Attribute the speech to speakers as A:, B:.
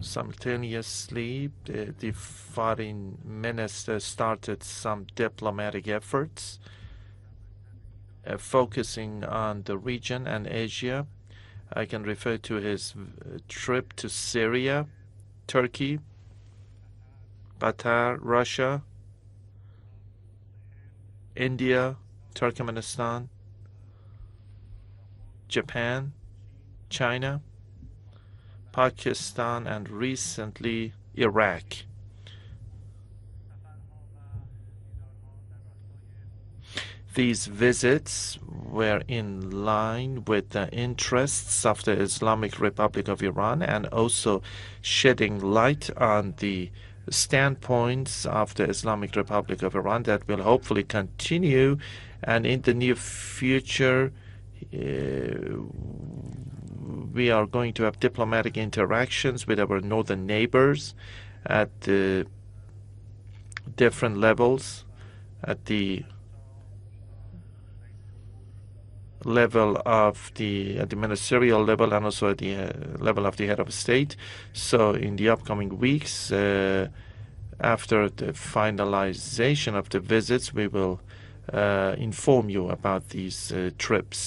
A: Simultaneously, the foreign minister started some diplomatic efforts focusing on the region and Asia. I can refer to his trip to Syria, Turkey, Qatar, Russia, India, Turkmenistan, Japan, China, Pakistan, and recently Iraq. These visits were in line with the interests of the Islamic Republic of Iran and also shedding light on the standpoints of the Islamic Republic of Iran that will hopefully continue, and in the near future we are going to have diplomatic interactions with our northern neighbors at different levels, at the level of the ministerial level and also at the level of the head of state. So in the upcoming weeks, after the finalization of the visits, we will inform you about these trips.